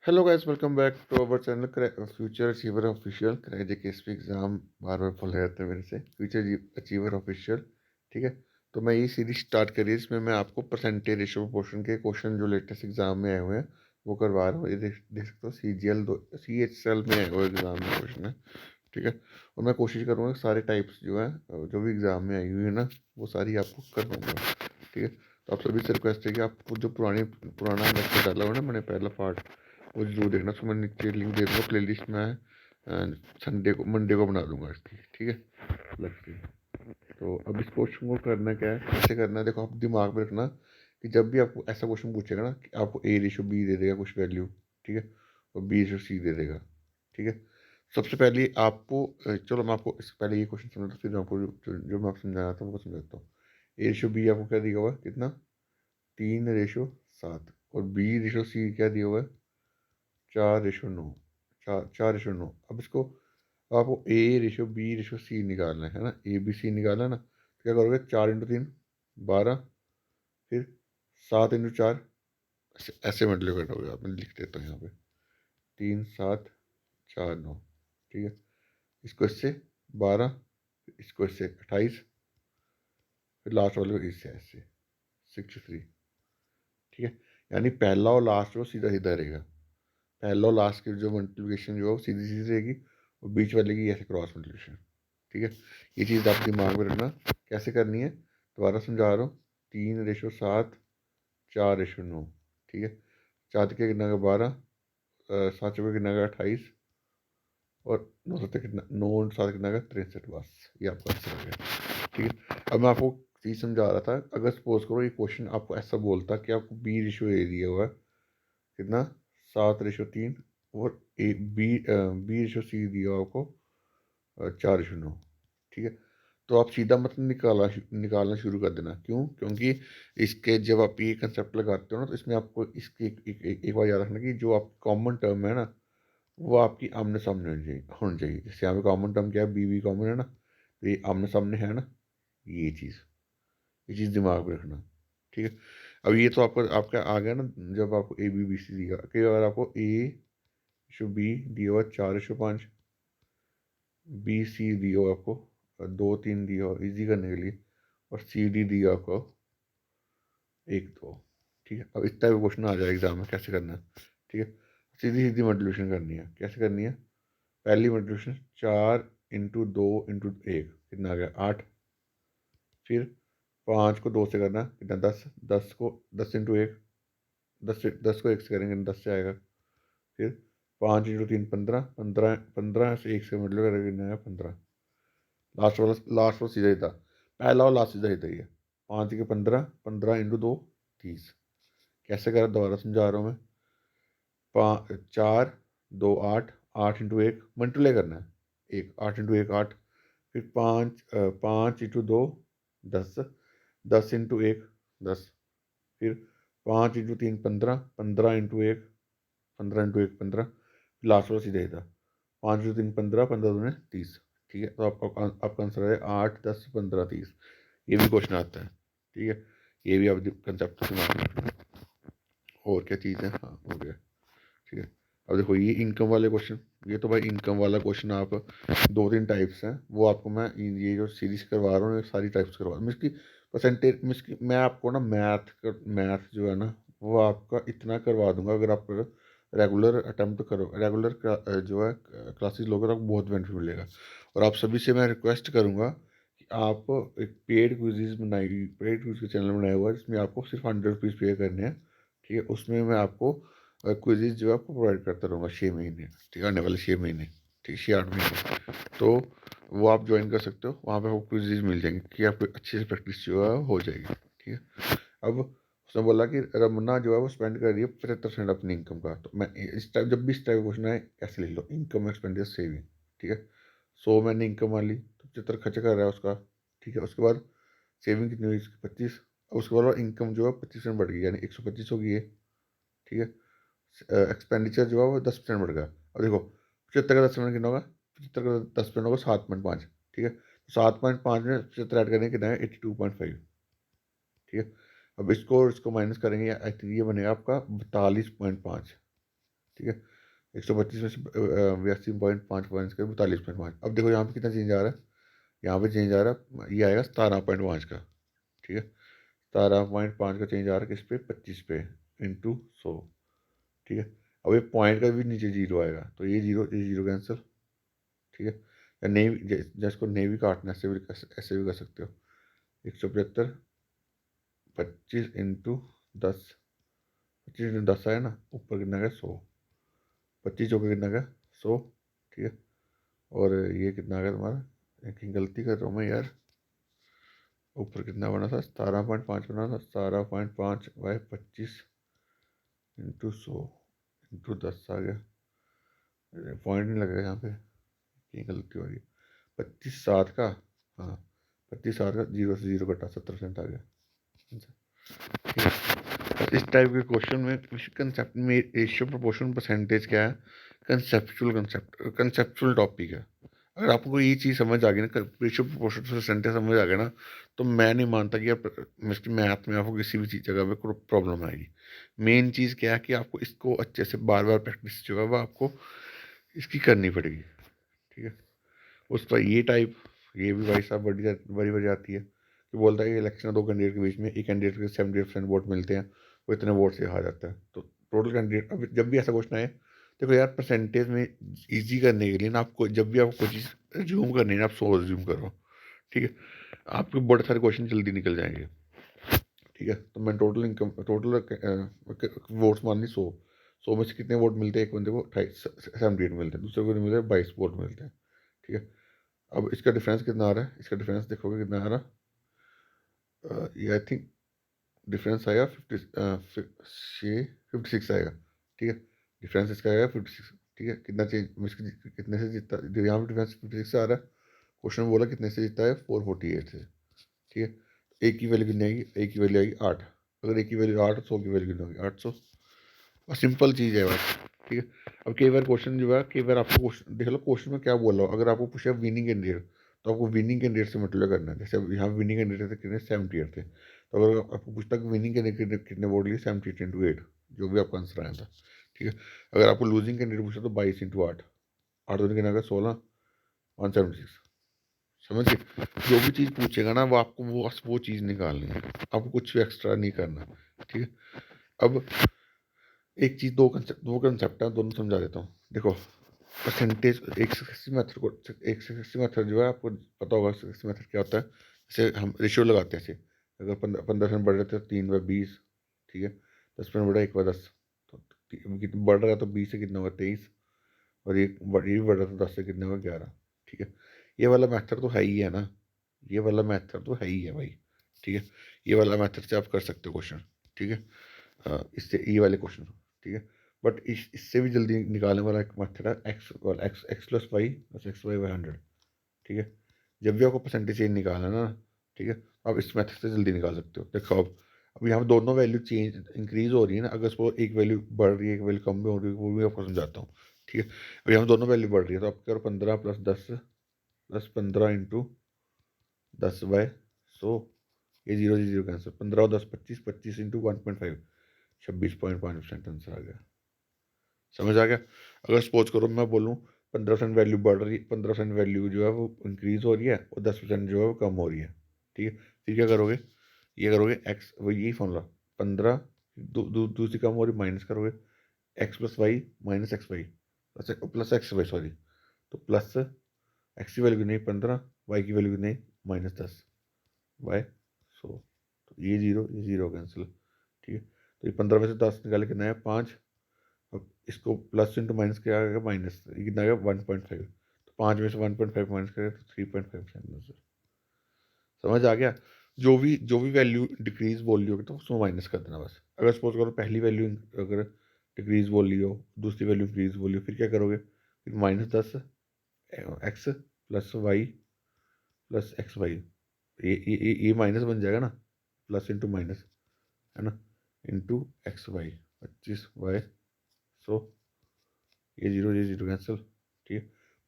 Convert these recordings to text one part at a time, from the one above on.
Hello guys, welcome back to our channel future achiever official. Crack JKSP exam बार बार follow रहते हैं मेरे से, फ्यूचर अचीवर ऑफिशियल। ठीक है, तो मैं ये सीरीज स्टार्ट करी है, इसमें मैं आपको परसेंटेज रेशो प्रोपोर्शन के क्वेश्चन जो लेटेस्ट एग्जाम में आए हुए हैं वो करवा रहा हूँ। ये देख सकते हो, CHL में आए हुए एग्जाम में क्वेश्चन है। ठीक है, और मैं कोशिश करूँगा सारे टाइप्स जो है जो भी एग्जाम में आई हुई है ना, वो सारी आपको कर दूँगा। ठीक है, तो आप सभी से रिक्वेस्ट है कि आप जो पुराना लेक्चर डाला हुआ है ना मैंने, पहला पार्ट, वो जरूर देखना। उसको मैं नीचे लिंक दे दूँगा, प्ले लिस्ट में संडे को मंडे को बना दूंगा इसकी। ठीक है, लगती है। तो अब इस क्वेश्चन को करना क्या है, कैसे करना है, देखो आप दिमाग में रखना कि जब भी आपको ऐसा क्वेश्चन पूछेगा ना कि आपको A/B दे देगा कुछ वैल्यू। ठीक है, और B/C दे देगा। ठीक है, सबसे पहले आपको चलो मैं आपको इससे पहले ये क्वेश्चन समझाता हूँ, फिर मैं आपको जो मैं आपको समझा रहा था वो समझाता हूँ। A/B आपको क्या दिया हुआ है, कितना, 3/7। और B/C क्या दिया हुआ है, 4/9। 4/9। अब इसको आपको A/B/C निकालना है ना, ABC निकालना है ना, तो क्या करोगे, 4 × 3 12, फिर 7 × 4, ऐसे मल्टीप्लाई करोगे आप। मैं लिख देता हूँ यहाँ पे, 3 7 4 9। ठीक है, इसको इससे 12, इसको इससे 28, फिर लास्ट वाले को इससे ऐसे 63। ठीक है, यानी पहला और लास्ट वो सीधा सीधा रहेगा। पहला और लास्ट की जो मल्टीप्लिकेशन जो है वो सीधी सीधी रहेगी, और बीच वाले की ऐसे क्रॉस मल्टीप्लिकेशन। ठीक है, ये चीज़ आप दिमाग में रखना कैसे करनी है। दोबारा समझा रहा हूँ, 3/7, 4/9। ठीक है, 4 के कितना का 12, 7 के कितना का 28, और 9 7 कितना, 9 7 कितना का 63। बस ये आपका आंसर हो गया। ठीक है, अब मैं आपको चीज़ समझा रहा था, अगर सपोज करो ये क्वेश्चन आपको ऐसा बोलता कि आपको B/A दिया हुआ है, कितना, 7/3, और B/C दिया हुआ आपको 4/9। ठीक है, तो आप सीधा मतलब निकालना शुरू कर देना। क्यों? क्योंकि इसके जब आप ये कंसेप्ट लगाते हो ना, तो इसमें आपको इसकी एक बार याद रखना कि जो आप कॉमन टर्म है ना, वो आपकी आमने सामने होनी चाहिए। जैसे यहाँ पे कॉमन टर्म क्या है, B कॉमन है ना, तो ये आमने सामने है ना, ये चीज़ दिमाग में रखना। ठीक है, अब ये तो आपका आपका आ गया ना। जब आपको A B B C दिया कि अगर आपको A/B दिया हुआ 4/5, B/C दिया हो आपको 2 3 दिया हो इजी करने के लिए, और CD दिया आपको 1 2। ठीक है, अब इस टाइप का क्वेश्चन आ जाए एग्जाम में, कैसे करना है। ठीक है, सीधी सीधी मल्टीप्लिकेशन करनी है। कैसे करनी है, पहली मल्टीप्लिकेशन 4 × 2 × 1 कितना आ गया, 8। फिर 5 को 2 से करना, कितना, 10। 10 को 10 × 1, 10 को 1 से करेंगे 10 से आएगा। फिर 5 × 3 15, 15 15 से 1 से मतलब करेंगे कितना आएगा, 15। लास्ट वाला सीधा ही था, पहला और लास्ट सीधा ही था ये। 5 के 15, 15 × 2 30। कैसे करा, दोबारा समझा रहा हूँ मैं। 4 2 8, 8 × 1 मल्टीप्लाई करना है, 8 × 1 8। फिर 5 5 × 2 10, 10 × 1 10। फिर 5 × 3 15, 15 × 1 15 लास्ट वाला सीधा ही था, 5 × 3 15, 15 × 2 30। ठीक है, तो आपका आंसर है 8 10 15 30। ये भी क्वेश्चन आता है। ठीक है, ये भी आप कंसेप्ट दिमाग में रखना। और क्या चीज़ है, हाँ हो गया। ठीक है, अब देखो ये इनकम वाले क्वेश्चन, ये तो भाई इनकम वाला क्वेश्चन आप 2 3 टाइप्स हैं, वो आपको मैं ये जो सीरीज करवा रहा हूँ ये सारी टाइप्स करवा रहा हूँ। इसकी परसेंटेज मैं आपको ना मैथ जो है ना, वो आपका इतना करवा दूंगा। अगर आप रेगुलर अटेम्प्ट करो, रेगुलर जो है क्लासेस लोगे, तो आपको बहुत बेनिफिट मिलेगा। और आप सभी से मैं रिक्वेस्ट करूँगा कि आप एक पेड क्विज का चैनल बनाया हुआ है, जिसमें आपको सिर्फ 100 रुपीज़ पे करने हैं। ठीक है, उसमें मैं आपको क्विज़ जो है आपको प्रोवाइड करता रहूँगा 6 महीने। ठीक है, आने वाले 6 महीने, ठीक है, 6 8 महीने। तो वो आप ज्वाइन कर सकते हो, वहाँ पे आपको क्विज़ मिल जाएंगे कि आपको अच्छे से प्रैक्टिस जो है हो जाएगी। ठीक है, अब उसने बोला कि रमना जो है वो स्पेंड कर रही है 75% अपनी इनकम का। तो मैं इस टाइप, जब भी इस टाइप क्वेश्चन आए ऐसे लिख लो, इनकम एक्सपेंडिचर सेविंग। ठीक है, 100 मैंने इनकम मान ली, तो 75 खर्च कर रहा है उसका। ठीक है, उसके बाद सेविंग कितनी हुई, 25। और उसके बाद इनकम जो है 25% बढ़ गई, यानी 125 हो गई है। ठीक है, एक्सपेंडिचर जो है वो 10% बढ़ गया। अब देखो 75 का 10% कितना होगा, 75 का 10% होगा 7.5। ठीक है, तो 7.5 में 75 ऐड करेंगे कितना है, 82.5। ठीक है, अब इसको इसको माइनस करेंगे, आई थिंक ये बनेगा आपका 42.5। ठीक है। 125 में से 82.5 का 42.5। अब देखो यहाँ पे कितना चेंज आ रहा है, यहाँ पे चेंज आ रहा है, ये आएगा 17.5 का। ठीक है, 17.5 का चेंज आ रहा है किस पे, 25 पे इंटू 100। ठीक है, अब ये पॉइंट का भी नीचे जीरो आएगा, तो ये जीरो कैंसिल। ठीक है, या नहीं, जिसको नहीं भी काटना ऐसे भी कर सकते हो। 175 25 इंटू 10, 25 इंटू 10 आया ना, ऊपर कितना का 100, 25 चौके कितना का 100। ठीक है, और ये कितना आ गया तुम्हारा, एक गलती कर रहा हूँ मैं यार, ऊपर कितना बना था, 17.5 बना था, 17.5 बाय 25 इंटू 100 इंटू 10 आ गया। पॉइंट नहीं लगेगा यहाँ पे, ये गलती हो रही है। 25 7 का, हाँ 25 7 का, जीरो से जीरो कटा, 70% आ गया। ठीक है, इस टाइप के क्वेश्चन में कंसेप्ट में रेशियो प्रोपोर्शन परसेंटेज क्या है, कंसेप्चुअल टॉपिक है। अगर आपको ये चीज़ समझ आ गई ना, रेशियो प्रोपोर्शन परसेंटेज समझ आ गया ना, तो मैं नहीं मानता कि आप मैथ में आपको किसी भी चीज़ जगह पे प्रॉब्लम आएगी। मेन चीज़ क्या है कि आपको इसको अच्छे से बार बार प्रैक्टिस जो है वो आपको इसकी करनी पड़ेगी। ठीक है, उसका ये टाइप, ये भी भाई साहब बड़ी बड़ी आती है कि बोलता है कि इलेक्शन दो कैंडिडेट के बीच में, एक कैंडिडेट के 78% वोट मिलते हैं, वो इतने वोट से हार जाता है। तो टोटल कैंडिडेट, अब जब भी ऐसा क्वेश्चन आए, देखो यार परसेंटेज में ईजी करने के लिए ना, आपको जब भी आपको कोई चीज़ ज्यूम करनी है ना, आप 100 ज्यूम करो। ठीक है, आपके बड़े सारे क्वेश्चन जल्दी निकल जाएंगे। ठीक है, तो मैं टोटल इनकम, टोटल वोट्स मान ली 100, 100 में से कितने वोट मिलते हैं, एक बंदे को 78 मिलते हैं, दूसरे को मिलते हैं 22 वोट मिलते हैं। ठीक है, अब इसका डिफरेंस कितना आ रहा है, इसका डिफरेंस देखोगे कितना आ रहा है, ये आई थिंक डिफरेंस आएगा 56 आएगा। ठीक है, डिफरेंस इसका आएगा 56। ठीक है, कितना चेंज, कितने से जीतता, यहाँ पे डिफरेंस 56 से आ रहा है, क्वेश्चन में बोला कितने से जीतता है, 448 से। ठीक है, एक की वैल्यू कितनी आएगी, एक की वैल्यू आएगी 8, अगर एक की वैल्यू 8, 100 की वैल्यू कितनी होगी, 800। बस सिंपल चीज़ है बस। ठीक है, अब कई बार क्वेश्चन जो है, कई बार आपको क्वेश्चन देख लो, क्वेश्चन में क्या बोल रहा हो, अगर आपको पूछा विनिंग कैंडिडेट, तो आपको विनिंग कैंडिडेट से मतलब करना है। जैसे अब यहाँ विनिंग कैंडिडेट थे कितने, 78 थे, तो अगर आपको पूछता कि विनिंग कैंडिडेट कितने वोट लिए, 78 इंटू 8, जो भी आपका आंसर आया था। ठीक है, अगर आपको लूजिंग कैंडिडेट पूछा तो 22 इंटू 8, 8 दूनी कितना, 16, 176। समझ गए, जो भी चीज़ पूछेगा ना, वो आपको वो चीज़ निकालनी है, आपको कुछ भी एक्स्ट्रा नहीं करना। ठीक है, अब एक चीज़, दो कंसेप्ट है, दोनों समझा देता हूँ। देखो परसेंटेज, एक सक्सेसिव मेथड को, एक सक्सेसिव मेथड जो है, आपको पता होगा सक्सेसिव मेथड क्या होता है। जैसे हम रेशियो लगाते हैं, ऐसे अगर 15% बढ़ रहे थे तो 3/20। ठीक है, 10% बढ़ा 1/10, तो कितना बढ़ रहा है, तो 20 से कितना होगा, 23, और ये भी बढ़ रहा था, 10 से कितना होगा, 11। ठीक है, ये वाला मेथड तो है ही है ना, ये वाला मेथड तो है ही है भाई। ठीक है, ये वाला मेथड से आप कर सकते हो क्वेश्चन। ठीक है, इससे ये वाले क्वेश्चन। ठीक है, बट इससे भी जल्दी निकालने वाला एक मेथड है, x x x plus y plus x y by 100। ठीक है, जब भी आपको परसेंटेज चेंज निकालना है ना, ठीक है, आप इस मेथड से जल्दी निकाल सकते हो। देखो अब यहाँ पे दोनों वैल्यू चेंज इंक्रीज हो रही है ना, अगर सपोज एक वैल्यू बढ़ रही है, एक वैल्यू कम भी हो रही है, वो भी आपको समझाता हूँ। ठीक है, अब यहाँ पे दोनों वैल्यू बढ़ रही है, तो आप करो 15 + 10 + 15 इंटू 10/100, ये जीरो जीरो कैंसिल, 15 और 10 25, 25 इंटू 1.5, 26.5% आंसर आ गया। समझ आ गया। अगर सपोज करो मैं बोलूँ 15% वैल्यू बढ़ रही, 15% वैल्यू जो है वो इंक्रीज हो रही है, और 10% जो है वो कम हो रही है। ठीक है, फिर क्या करोगे, ये करोगे एक्स, वो यही फॉर्मूला, 15 दूसरी कम हो रही, माइनस करोगे, x plus y minus x y plus x y, sorry, तो प्लस एक्स की वैल्यू नहीं 15, वाई की वैल्यू नहीं -10 बाय 100, तो ये जीरो कैंसिल। ठीक है, तो ये 15 में से 10 निकाले कितना है, 5। अब इसको प्लस इंटू माइनस क्या आएगा, माइनस, ये कितना आएगा 1.5, तो 5 में से 1.5 माइनस करें तो 3.5% आंसर। समझ आ गया। जो भी वैल्यू डिक्रीज बोल रही होगी तो उसको माइनस कर देना बस। अगर सपोज करो पहली वैल्यू अगर डिक्रीज बोल रही हो, दूसरी वैल्यू इंक्रीज बोल रही हो, फिर क्या करोगे, फिर -10 x plus y plus x y, ये माइनस बन जाएगा ना, प्लस इंटू माइनस, है ना, इंटू एक्स वाई, 25/100, ये जीरो कैंसिल। ठीक है,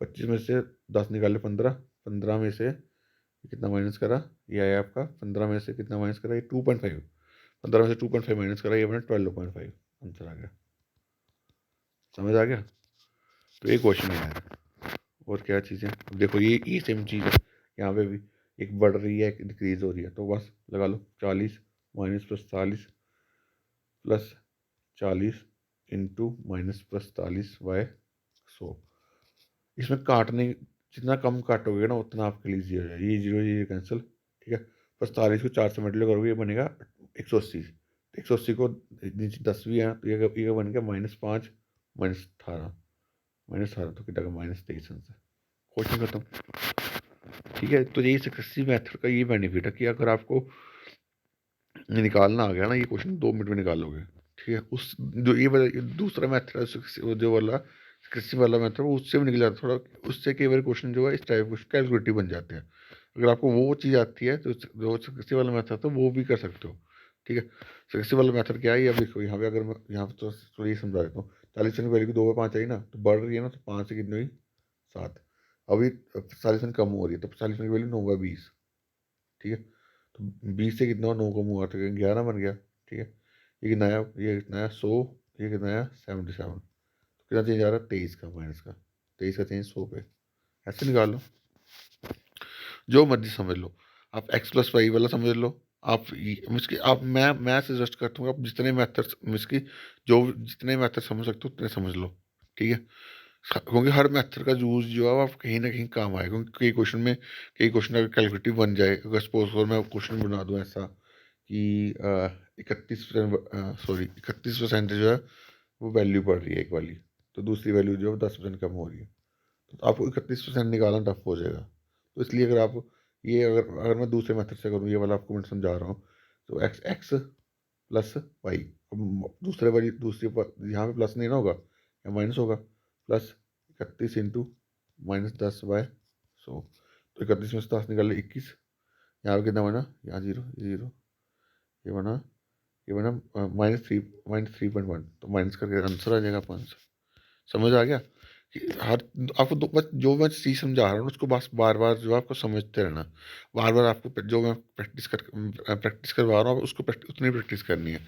25 में से 10 निकाले 15, 15 में से कितना माइनस करा, ये आया आपका 15 में से कितना माइनस करा, ये 2.5, 15 में से 2.5 माइनस करा, ये बना 12.5, आंसर आ गया। समझ आ गया। तो एक क्वेश्चन है यार, और क्या चीज़ें, देखो ये सेम चीज़ है, यहाँ पे भी एक बढ़ रही है एक डिक्रीज हो रही है, तो बस लगा लो 40 minus plus 40 plus 40 into minus plus 40 by 100। इसमें काटने, जितना कम काटोगे ना उतना आपके लिए ईजी हो जाएगा, ये जीरो ये कैंसिल, ठीक है। 45 को 4 से मल्टीप्लाई करोगे, ये बनेगा 180। 180 को नीचे 10 भी है, तो ये बन गया -5 -18, -18 तो कितना का -23 आंसर, क्वेश्चन खत्म। ठीक है, तो यही सक्सेसिव मेथड का ये बेनिफिट है कि अगर आपको निकालना आ गया ना, ये क्वेश्चन 2 मिनट में निकाल लोगे। ठीक है, उस जो ये दूसरा मेथड है जो वाला कृषि वाला मेथड, वो उससे भी निकल जाता है थोड़ा, उससे कई बार क्वेश्चन जो है इस टाइप के कैलकुलेटिव बन जाते हैं। अगर आपको वो चीज़ आती है तो जो कृषि वाला मेथड है वो भी कर सकते हो। ठीक है, कृषि वाला मेथड क्या है, ये अब देखो यहाँ पे, अगर मैं यहाँ पे तो ये समझा देता हूँ। 40 की वैल्यू की 2/5 आई ना, तो बढ़ रही है ना, तो 5 से कितनी हुई 7। अभी 40 कम हो रही है, तो 40 की वैल्यू 9/20। ठीक है, तो 20 से कितना 9 कम हुआ तो 11 बन गया। ठीक है, ये कितना आया 100, ये कितना आया 77, तो कितना चेंज आ रहा है 23 का माइनस का, 23 का चेंज 100 पे। ऐसे निकाल लो, जो मर्जी समझ लो, आप एक्स प्लस वाई वाला समझ लो। आप मिसकी आप मैं सजेस्ट करता हूँ आप जितने मेथड मिसकी जो जितने मेथड समझ सकते हो उतने समझ लो। ठीक है, क्योंकि हर मेथड का यूज जो है आप कहीं ना कहीं काम आएगा, क्योंकि कई क्वेश्चन अगर कैलकुलेटिव बन जाए, अगर सपोज फॉर मैं क्वेश्चन बना दूं ऐसा कि 31%, सॉरी 31% जो है वो वैल्यू बढ़ रही है एक वाली, तो दूसरी वैल्यू जो है 10% कम हो रही है, तो आपको 31% निकालना टफ हो जाएगा। तो इसलिए अगर आप ये अगर मैं दूसरे मेथड से करूँ, ये वाला आपको मैं समझा रहा हूँ, तो एक्स एक्स प्लस वाई, दूसरे वाली यहाँ पे प्लस नहीं ना होगा, या माइनस होगा, प्लस 31 इंटू -10/100, तो 31 में से 10 निकाल 21, यहाँ पे कितना बना, यहाँ जीरो जीरो, ये बना ये बना -3.1, तो माइनस करके आंसर आ जाएगा 5। समझ आ गया कि हर आपको बस जो मैं चीज़ समझा रहा हूँ उसको बस बार बार जो है आपको समझते रहना, बार बार आपको जो मैं प्रैक्टिस करवा रहा हूँ उसको उतनी प्रैक्टिस करनी है।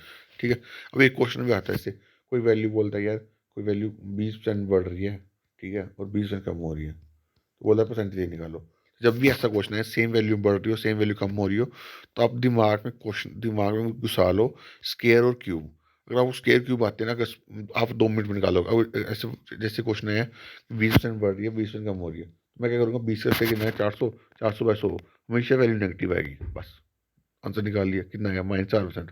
ठीक है, अब एक क्वेश्चन भी आता है इससे, कोई वैल्यू बोलता है यार, कोई वैल्यू 20% बढ़ रही है, ठीक है, और 20% कम हो रही है, तो बोला परसेंटेज निकालो। जब भी ऐसा क्वेश्चन है, सेम वैल्यू बढ़ रही हो सेम वैल्यू कम हो रही हो, तो आप दिमाग में घुसा लो स्केयर और क्यूब। अगर आपको स्केयर क्यूब आते हैं ना, अगर आप 2 मिनट में निकालोगे, अब ऐसे जैसे क्वेश्चन है 20% बढ़ रही है 20% कम हो रही है, तो मैं क्या करूँगा 20 से कितना है 400, 400/100, हमेशा वैल्यू नेगेटिव आएगी, बस आंसर निकाल लिया, कितना आया -4%।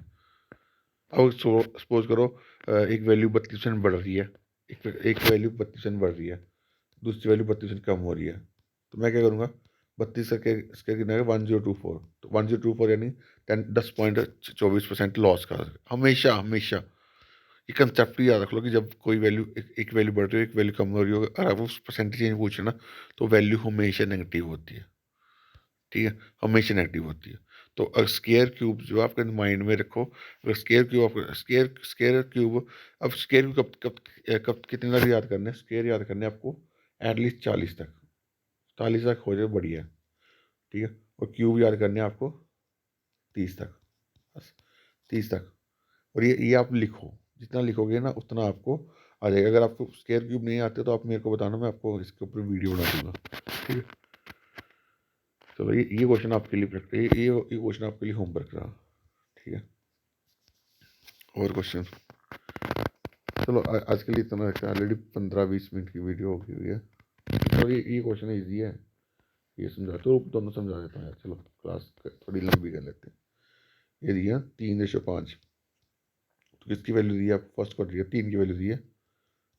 अब सपोज करो एक वैल्यू 32% बढ़ रही है, एक वैल्यू 32% बढ़ रही है, दूसरी वैल्यू 32% कम हो रही है, तो मैं क्या करूँगा 32 करके इसके कितना है 1024, तो 1024 यानी 10.24% लॉस का, हमेशा हमेशा ये कंसेप्ट ही याद रख लो कि जब कोई वैल्यू एक वैल्यू बढ़ रही हो एक वैल्यू कम हो रही हो, अगर आप उस परसेंटेज चेंज पूछे ना, तो वैल्यू हमेशा नेगेटिव होती है। ठीक है, हमेशा नेगेटिव होती है। तो स्केयर क्यूब जो आपके माइंड में रखो, अगर स्केयर क्यूब आपको स्केयर क्यूब, अब स्केयर क्यूब कब कितने तक याद करने हैं, स्केयर याद करने हैं आपको एटलीस्ट 40 तक, 40 तक हो जाए बढ़िया। ठीक है, और क्यूब याद करने हैं आपको 30 तक, बस 30 तक। और ये आप लिखो, जितना लिखोगे ना उतना आपको आ जाएगा। अगर आपको स्केयर क्यूब नहीं आते तो आप मेरे को बताना, मैं आपको इसके ऊपर वीडियो बना दूंगा। ठीक है, चलो ये क्वेश्चन आपके लिए ये क्वेश्चन आपके लिए होमवर्क रहा। ठीक है, और क्वेश्चन, चलो आज के लिए इतना रखते हैं, ऑलरेडी 15-20 मिनट की वीडियो हो गई हुई है। चलो ये क्वेश्चन ईजी है, ये समझा तो दोनों समझा देता हूँ यार, चलो क्लास थोड़ी लंबी कर लेते हैं। ये दिया 3:5, तो किसकी वैल्यू दी है आपको, फर्स्ट क्वाड्रेंट दिया, 3 की वैल्यू दी है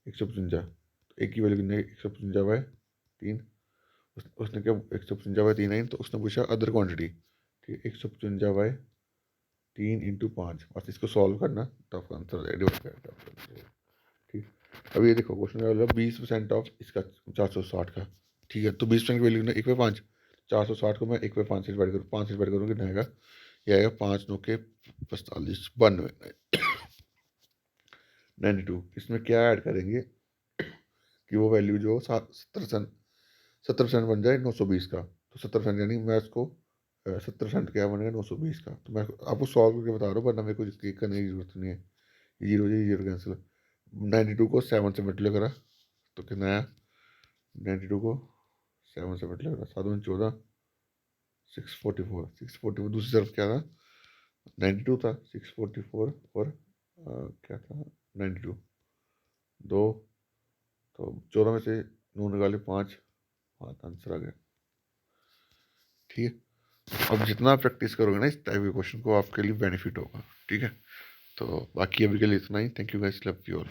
155, तो एक की वैल्यू कितनी है 155/3, उसने क्या 155/3 आई, तो उसने पूछा अदर क्वान्टिटी। ठीक है, 155/3 इंटू 5, बस इसको सॉल्व करना, टफ आंसर रेडी हो जाएगा। ठीक, अब ये देखो क्वेश्चन का मतलब 20% ऑफ इसका 460 का। ठीक है, तो 20% की वैल्यू ना 1/5, 460 को मैं 1/5 से डिवाइड करूँ, 5 से डिवाइड करूँ कितना आएगा, ये आएगा 5 9 के 45 92 92। इसमें क्या ऐड करेंगे कि वो वैल्यू जो 70% बन जाए 920 का, तो 70% यानी मैं इसको 70% क्या बनेगा 920 का, तो मैं आपको सॉल्व करके बता रहा हूँ, वरना मेरे को इसकी करने की जरूरत नहीं है, जीरो जी जीरो कैंसिल, 92 को 7 से मल्टीप्लाई करा तो कितना आया, 92 को 7 से मल्टीप्लाई करा, 7 में 14, 644 दूसरी तरफ क्या था, 92 था, 644 और क्या था 92, दो, तो 14 में से 9 निकाले 5, आंसर आ गया। ठीक है, अब जितना प्रैक्टिस करोगे ना इस टाइप के क्वेश्चन को आपके लिए बेनिफिट होगा। ठीक है, तो बाकी अभी के लिए इतना ही। Thank you guys, love you all.